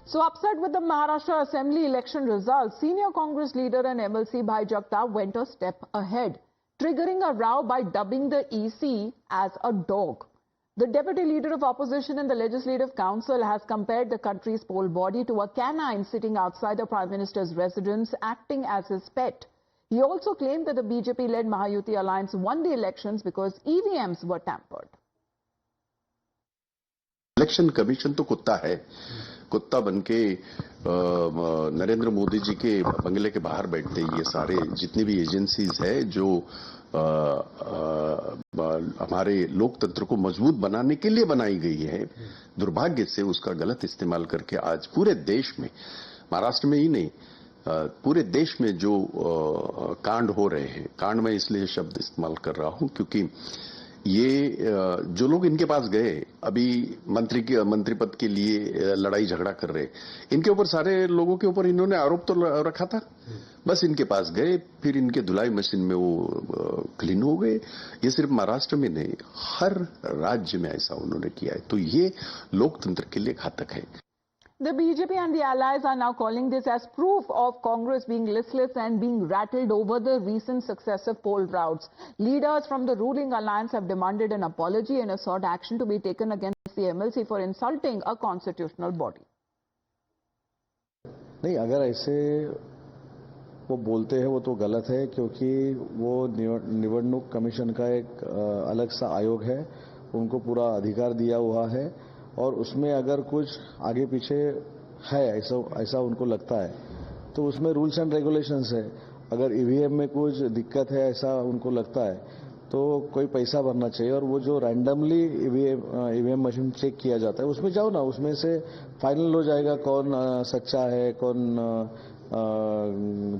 So upset with the Maharashtra Assembly election results, senior Congress leader and MLC Bhai Jagtap went a step ahead, triggering a row by dubbing the EC as a dog. The deputy leader of opposition in the Legislative Council has compared the country's poll body to a canine sitting outside the Prime Minister's residence, acting as his pet. He also claimed that the BJP-led Mahayuti alliance won the elections because EVMs were tampered. Election commission तो कुत्ता है, कुत्ता बनके नरेंद्र मोदी जी के बंगले के बाहर बैठते ये सारे जितनी भी एजेंसीज है जो हमारे लोकतंत्र को मजबूत बनाने के लिए बनाई गई है, दुर्भाग्य से उसका गलत इस्तेमाल करके आज पूरे देश में, महाराष्ट्र में ही नहीं पूरे देश में जो कांड हो रहे हैं, कांड में इसलिए शब्द इस्तेमाल कर रहा हूं क्योंकि ये जो लोग इनके पास गए अभी मंत्री पद के लिए लड़ाई झगड़ा कर रहे, इनके ऊपर सारे लोगों के ऊपर इन्होंने आरोप तो रखा था, बस इनके पास गए फिर इनके धुलाई मशीन में वो क्लीन हो गए। ये सिर्फ महाराष्ट्र में नहीं, हर राज्य में ऐसा उन्होंने किया है, तो ये लोकतंत्र के लिए घातक है। The BJP and the allies are now calling this as proof of Congress being listless and being rattled over the recent successive poll routes. Leaders from the ruling alliance have demanded an apology and sought action to be taken against the MLC for insulting a constitutional body. नहीं, अगर ऐसे वो बोलते हैं वो तो गलत है क्योंकि वो निवडणूक कमीशन का एक अलग सा आयोग है, उनको पूरा अधिकार दिया हुआ है और उसमें अगर कुछ आगे पीछे है ऐसा उनको लगता है तो उसमें रूल्स एंड रेगुलेशंस है। अगर ईवीएम में कुछ दिक्कत है ऐसा उनको लगता है तो कोई पैसा भरना चाहिए और वो जो रैंडमली ईवीएम मशीन चेक किया जाता है उसमें जाओ ना, उसमें से फाइनल हो जाएगा कौन सच्चा है कौन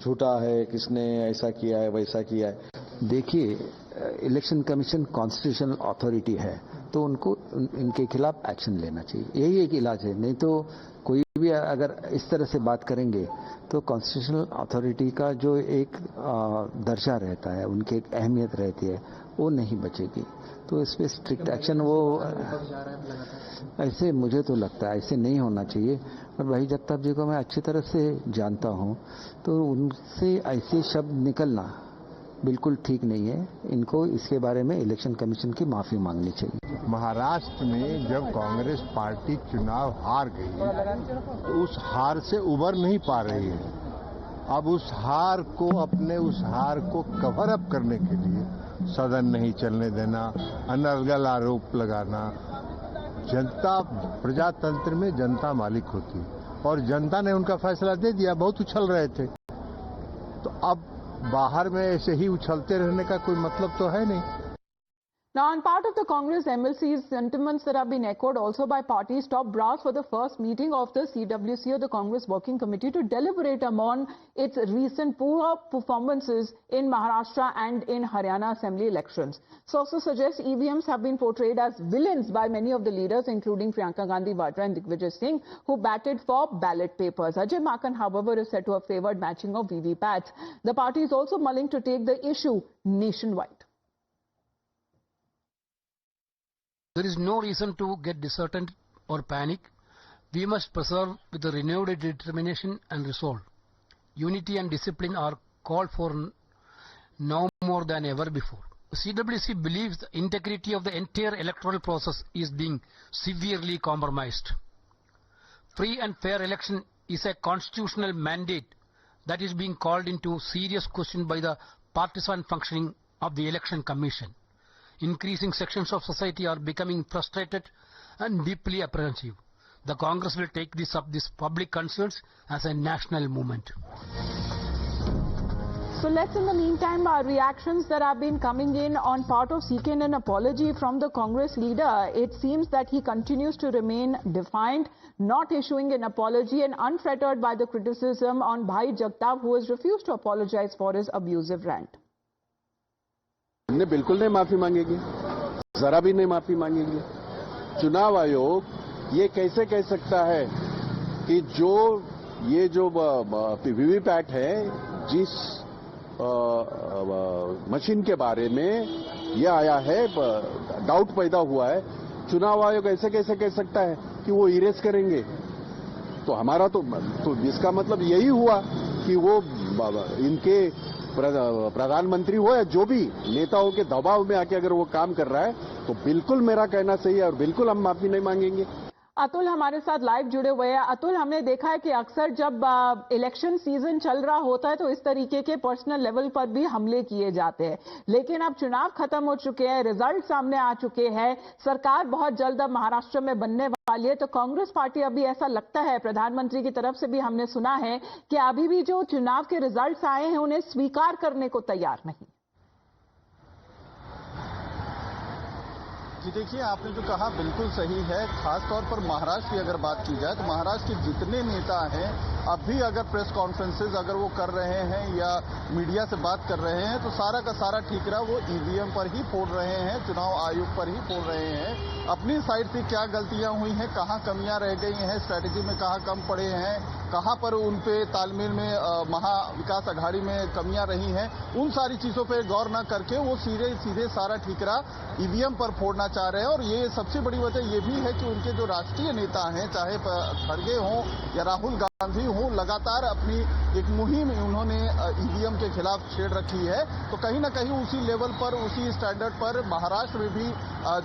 झूठा है, किसने ऐसा किया है वैसा किया है। देखिए, इलेक्शन कमीशन कॉन्स्टिट्यूशनल अथॉरिटी है तो उनको इनके खिलाफ एक्शन लेना चाहिए, यही एक इलाज है। नहीं तो कोई भी अगर इस तरह से बात करेंगे तो कॉन्स्टिट्यूशनल अथॉरिटी का जो एक दर्जा रहता है, उनकी एक अहमियत रहती है, वो नहीं बचेगी। तो इस पर स्ट्रिक्ट एक्शन वो ऐसे मुझे तो लगता है ऐसे नहीं होना चाहिए। और भाई जगताप जी को मैं अच्छी तरह से जानता हूं तो उनसे ऐसे शब्द निकलना बिल्कुल ठीक नहीं है। इनको इसके बारे में इलेक्शन कमीशन की माफी मांगनी चाहिए। महाराष्ट्र में जब कांग्रेस पार्टी चुनाव हार गई तो उस हार से उबर नहीं पा रही है। अब उस हार को कवर अप करने के लिए सदन नहीं चलने देना, अनर्गल आरोप लगाना। जनता, प्रजातंत्र में जनता मालिक होती है और जनता ने उनका फैसला दे दिया। बहुत उछल रहे थे तो अब बाहर में ऐसे ही उछलते रहने का कोई मतलब तो है नहीं। Now, on part of the Congress MLC's sentiments that have been echoed also by party's top brass for the first meeting of the CWC or the Congress Working Committee to deliberate upon its recent poor performances in Maharashtra and in Haryana Assembly elections. Sources suggest EVMs have been portrayed as villains by many of the leaders, including Priyanka Gandhi Vadra and Digvijay Singh, who batted for ballot papers. Ajay Makan, however, is said to have favored matching of VVPATs. The party is also mulling to take the issue nationwide. There is no reason to get disheartened or panic. We must persevere with a renewed determination and resolve. Unity and discipline are called for now more than ever before. CWC believes the integrity of the entire electoral process is being severely compromised. Free and fair election is a constitutional mandate that is being called into serious question by the partisan functioning of the Election Commission. Increasing sections of society are becoming frustrated and deeply apprehensive. The Congress will take this public concerns as a national movement. So let's in the meantime reactions that have been coming in on part of seeking an apology from the Congress leader. It seems that he continues to remain defiant, not issuing an apology and unfettered by the criticism on Bhai Jagtap, who has refused to apologize for his abusive rant. हमने बिल्कुल नहीं माफी मांगेगी, जरा भी नहीं माफी मांगेगी। चुनाव आयोग ये कैसे कह सकता है कि ये जो वीवीपैट है, जिस मशीन के बारे में ये आया है, डाउट पैदा हुआ है, चुनाव आयोग ऐसे कैसे कह सकता है कि वो इरेज करेंगे? तो हमारा तो इसका मतलब यही हुआ कि वो इनके प्रधानमंत्री हो या जो भी नेताओं के दबाव में आके अगर वो काम कर रहा है तो बिल्कुल मेरा कहना सही है और बिल्कुल हम माफी नहीं मांगेंगे। अतुल हमारे साथ लाइव जुड़े हुए हैं। अतुल, हमने देखा है कि अक्सर जब इलेक्शन सीजन चल रहा होता है तो इस तरीके के पर्सनल लेवल पर भी हमले किए जाते हैं, लेकिन अब चुनाव खत्म हो चुके हैं, रिजल्ट सामने आ चुके हैं, सरकार बहुत जल्द अब महाराष्ट्र में बनने वाली है, तो कांग्रेस पार्टी अभी ऐसा लगता है, प्रधानमंत्री की तरफ से भी हमने सुना है कि अभी भी जो चुनाव के रिजल्ट आए हैं उन्हें स्वीकार करने को तैयार नहीं। जी देखिए, आपने जो कहा बिल्कुल सही है। खास तौर पर महाराष्ट्र की अगर बात की जाए तो महाराष्ट्र के जितने नेता हैं अब भी अगर प्रेस कॉन्फ्रेंसेज अगर वो कर रहे हैं या मीडिया से बात कर रहे हैं तो सारा का सारा ठीकरा वो ईवीएम पर ही फोड़ रहे हैं, चुनाव आयोग पर ही फोड़ रहे हैं। अपनी साइड से क्या गलतियां हुई हैं, कहां कमियां रह गई हैं, स्ट्रैटेजी में कहां कम पड़े हैं, कहां पर उन पे तालमेल में महा विकास अघाड़ी में कमियां रही हैं, उन सारी चीजों पे गौर न करके वो सीधे सारा ठीकरा ईवीएम पर फोड़ना चाह रहे हैं। और ये सबसे बड़ी वजह ये भी है कि उनके जो राष्ट्रीय नेता हैं, चाहे खड़गे हों या राहुल गांधी हों, लगातार अपनी एक मुहिम उन्होंने ईवीएम के खिलाफ छेड़ रखी है। तो कहीं ना कहीं उसी लेवल पर, उसी स्टैंडर्ड पर महाराष्ट्र में भी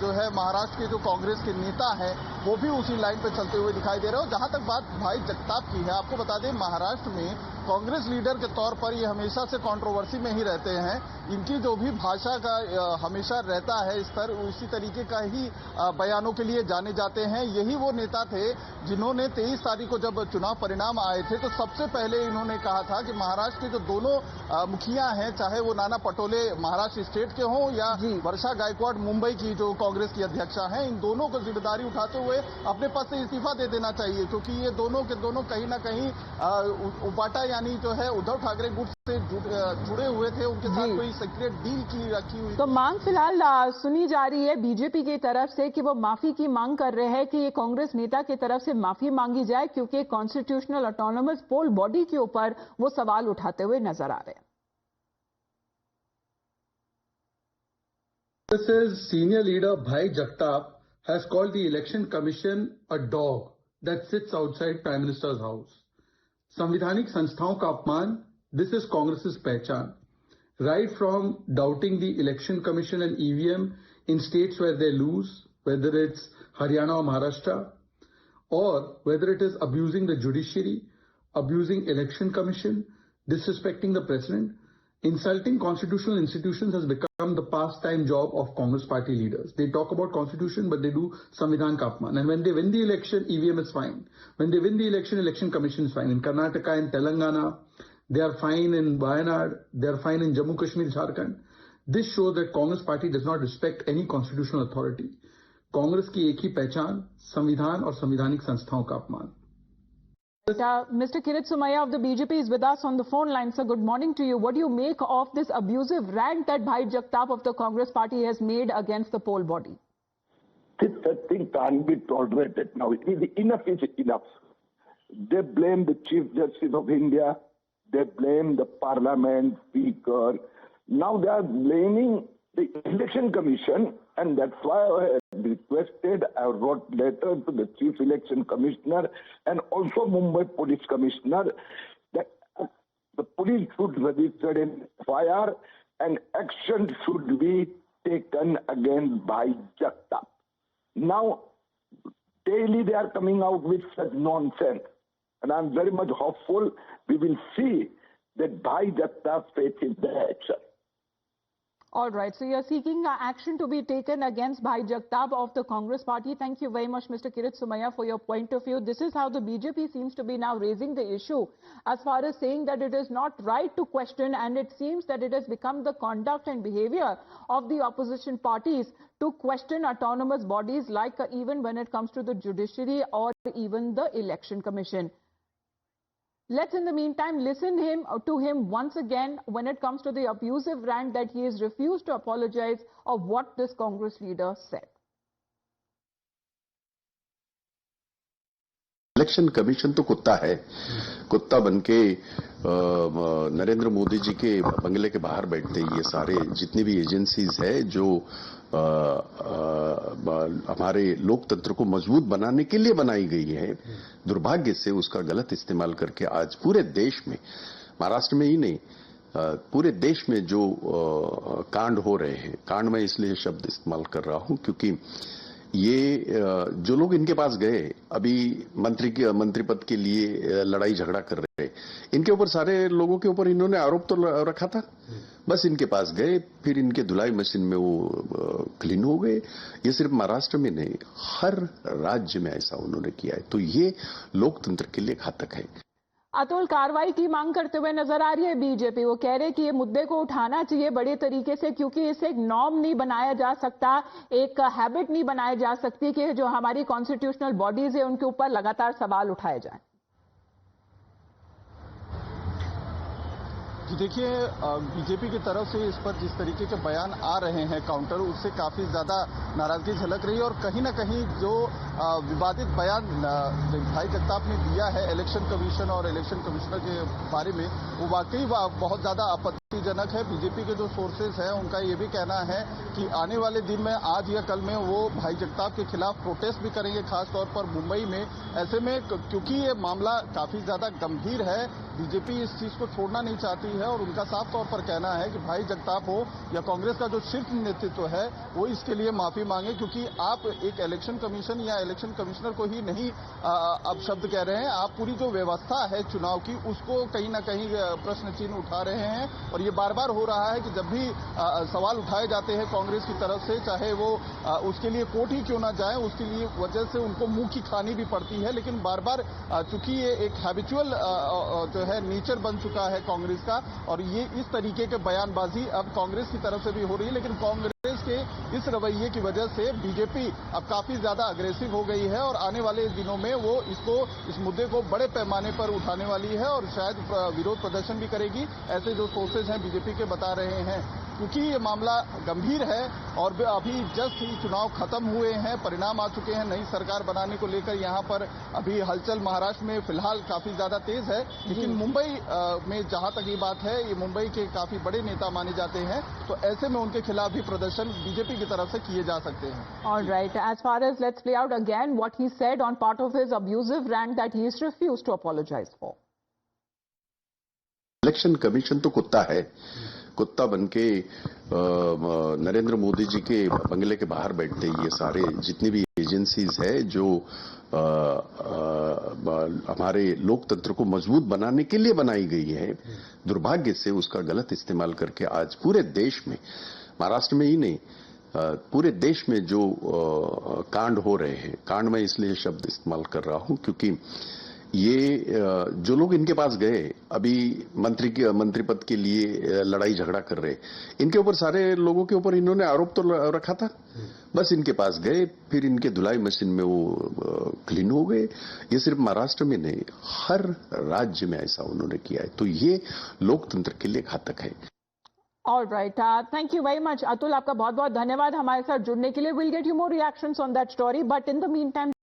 जो है महाराष्ट्र के जो कांग्रेस के नेता हैं वो भी उसी लाइन पर चलते हुए दिखाई दे रहे हो। जहां तक बात भाई जगताप की है, आपको बता दें महाराष्ट्र में कांग्रेस लीडर के तौर पर ये हमेशा से कंट्रोवर्सी में ही रहते हैं। इनकी जो भी भाषा का हमेशा रहता है स्तर, उसी तरीके का ही बयानों के लिए जाने जाते हैं। यही वो नेता थे जिन्होंने 23 तारीख को जब चुनाव परिणाम आए थे तो सबसे पहले इन्होंने कहा था कि महाराष्ट्र के जो दोनों मुखिया हैं, चाहे वो नाना पटोले महाराष्ट्र स्टेट के हों या वर्षा गायकवाड़ मुंबई की जो कांग्रेस की अध्यक्षा हैं, इन दोनों को जिम्मेदारी उठाते हुए अपने पद से इस्तीफा दे देना चाहिए, क्योंकि ये दोनों के दोनों कहीं ना कहीं उपाटा यानी जो है उद्धव ठाकरे गुट से जुड़े हुए थे, उनके साथ कोई सीक्रेट डील की रखी हुई। तो मांग फिलहाल सुनी जा रही है बीजेपी की तरफ से कि वो माफी की मांग कर रहे हैं कि ये कांग्रेस नेता की तरफ से माफी मांगी जाए, क्योंकि कॉन्स्टिट्यूशनल ऑटोनोमस पोल बॉडी के ऊपर वो सवाल उठाते हुए नजर आ रहे हैं। Congress's senior leader Bhai Jagtap has called the election commission a dog that sits outside Prime Minister's house. संविधानिक संस्थाओं का अपमान, this is Congress's पहचान. Right from doubting the election commission and EVM in states where they lose, whether it's Haryana or Maharashtra, or whether it is abusing the judiciary, abusing election commission, disrespecting the president, insulting constitutional institutions has become the pastime job of Congress party leaders. They talk about constitution, but they do Samvidhan ka apman. And when they win the election, EVM is fine. When they win the election, election commission is fine. In Karnataka and Telangana, they are fine. In Wayanad, they are fine. In Jammu Kashmir, Jharkhand. This shows that Congress party does not respect any constitutional authority. Congress की एक ही पहचान, संविधान और संवैधानिक संस्थाओं का अपमान। Mr. Kirit Somaiya of the BJP is with us on the phone line. Sir, good morning to you. What do you make of this abusive rant that Bhai Jagtap of the Congress party has made against the poll body? This thing can't be tolerated now. Enough is enough. They blame the Chief Justice of India. They blame the Parliament Speaker. Now they are blaming the Election Commission, and that's why I requested, I wrote letter to the Chief Election Commissioner and also Mumbai Police Commissioner that the police should register an FIR and action should be taken against Bhai Jagtap. Now, daily they are coming out with such nonsense, and I'm very much hopeful we will see that Bhai Jagtap faces the action. All right, so you're seeking action to be taken against Bhai Jagtap of the Congress party. Thank you very much, Mr. Kirit Somaiya, for your point of view. This is how the BJP seems to be now raising the issue, as far as saying that it is not right to question, and it seems that it has become the conduct and behavior of the opposition parties to question autonomous bodies, like even when it comes to the judiciary or even the election commission. Let's, in the meantime, listen to him once again when it comes to the abusive rant that he has refused to apologize of what this Congress leader said. Election commission तो कुत्ता है। कुत्ता बनके नरेंद्र मोदी जी के बंगले के बाहर बैठते ये सारे जितनी भी एजेंसीज है जो हमारे लोकतंत्र को मजबूत बनाने के लिए बनाई गई है, दुर्भाग्य से उसका गलत इस्तेमाल करके आज पूरे देश में, महाराष्ट्र में ही नहीं पूरे देश में जो कांड हो रहे हैं, कांड में इसलिए शब्द इस्तेमाल कर रहा हूं क्योंकि ये जो लोग इनके पास गए अभी मंत्री पद के लिए लड़ाई झगड़ा कर रहे, इनके ऊपर सारे लोगों के ऊपर इन्होंने आरोप तो रखा था, बस इनके पास गए फिर इनके धुलाई मशीन में वो क्लीन हो गए। ये सिर्फ महाराष्ट्र में नहीं, हर राज्य में ऐसा उन्होंने किया है, तो ये लोकतंत्र के लिए घातक है। अतुल, कार्रवाई की मांग करते हुए नजर आ रही है बीजेपी। वो कह रहे कि ये मुद्दे को उठाना चाहिए बड़े तरीके से, क्योंकि इसे एक नॉर्म नहीं बनाया जा सकता, एक हैबिट नहीं बनाई जा सकती कि जो हमारी कॉन्स्टिट्यूशनल बॉडीज है उनके ऊपर लगातार सवाल उठाए जाएं। जी देखिए, बीजेपी की तरफ से इस पर जिस तरीके के बयान आ रहे हैं काउंटर, उससे काफी ज्यादा नाराजगी झलक रही है और कहीं ना कहीं जो विवादित बयान भाई जगताप ने दिया है इलेक्शन कमीशन और इलेक्शन कमिश्नर के बारे में, वो वाकई बहुत ज्यादा आपत्तिजनक है। बीजेपी के जो सोर्सेज हैं उनका ये भी कहना है कि आने वाले दिन में आज या कल में वो भाई जगताप के खिलाफ प्रोटेस्ट भी करेंगे, खासतौर पर मुंबई में। ऐसे में क्योंकि ये मामला काफी ज्यादा गंभीर है, बीजेपी इस चीज को छोड़ना नहीं चाहती है और उनका साफ तौर पर कहना है कि भाई जगताप हो या कांग्रेस का जो शीर्ष नेतृत्व है वो इसके लिए माफी मांगे, क्योंकि आप एक इलेक्शन कमीशन या इलेक्शन कमिश्नर को ही नहीं अब शब्द कह रहे हैं, आप पूरी जो व्यवस्था है चुनाव की उसको कहीं ना कहीं प्रश्न चिन्ह उठा रहे हैं। और ये बार बार हो रहा है कि जब भी सवाल उठाए जाते हैं कांग्रेस की तरफ से, चाहे वो उसके लिए कोर्ट ही क्यों ना जाए, उसके लिए वजह से उनको मुंह की खानी भी पड़ती है। लेकिन बार बार चूंकि ये एक हैबिचुअल जो है नेचर बन चुका है कांग्रेस का, और ये इस तरीके के बयानबाजी अब कांग्रेस की तरफ से भी हो रही है। लेकिन कांग्रेस के इस रवैये की वजह से बीजेपी अब काफी ज्यादा अग्रेसिव हो गई है और आने वाले दिनों में वो इस मुद्दे को बड़े पैमाने पर उठाने वाली है और शायद विरोध प्रदर्शन भी करेगी, ऐसे जो सोर्सेज हैं बीजेपी के बता रहे हैं। क्योंकि ये मामला गंभीर है और अभी जस्ट ही चुनाव खत्म हुए हैं, परिणाम आ चुके हैं, नई सरकार बनाने को लेकर यहाँ पर अभी हलचल महाराष्ट्र में फिलहाल काफी ज्यादा तेज है। लेकिन मुंबई में जहां तक ये बात है, ये मुंबई के काफी बड़े नेता माने जाते हैं, तो ऐसे में उनके खिलाफ भी प्रदर्शन बीजेपी की तरफ से किए जा सकते हैं। All right. As far as let's play out again what he said on part of his abusive rant that he has refused to apologize for. Election commission तो कुत्ता है। कुत्ता बनके नरेंद्र मोदी जी के बंगले के बाहर बैठते ये सारे जितनी भी एजेंसीज है जो हमारे लोकतंत्र को मजबूत बनाने के लिए बनाई गई है, दुर्भाग्य से उसका गलत इस्तेमाल करके आज पूरे देश में, महाराष्ट्र में ही नहीं पूरे देश में जो कांड हो रहे हैं, कांड में इसलिए शब्द इस्तेमाल कर रहा हूं क्योंकि ये जो लोग इनके पास गए अभी मंत्री पद के लिए लड़ाई झगड़ा कर रहे, इनके ऊपर सारे लोगों के ऊपर इन्होंने आरोप तो रखा था, बस इनके पास गए फिर इनके धुलाई मशीन में वो क्लीन हो गए। ये सिर्फ महाराष्ट्र में नहीं, हर राज्य में ऐसा उन्होंने किया है, तो ये लोकतंत्र के लिए घातक है। All right. Thank you very much, Atul. आपका बहुत बहुत धन्यवाद हमारे साथ जुड़ने के लिए. We'll get you more reactions on that story, but in the meantime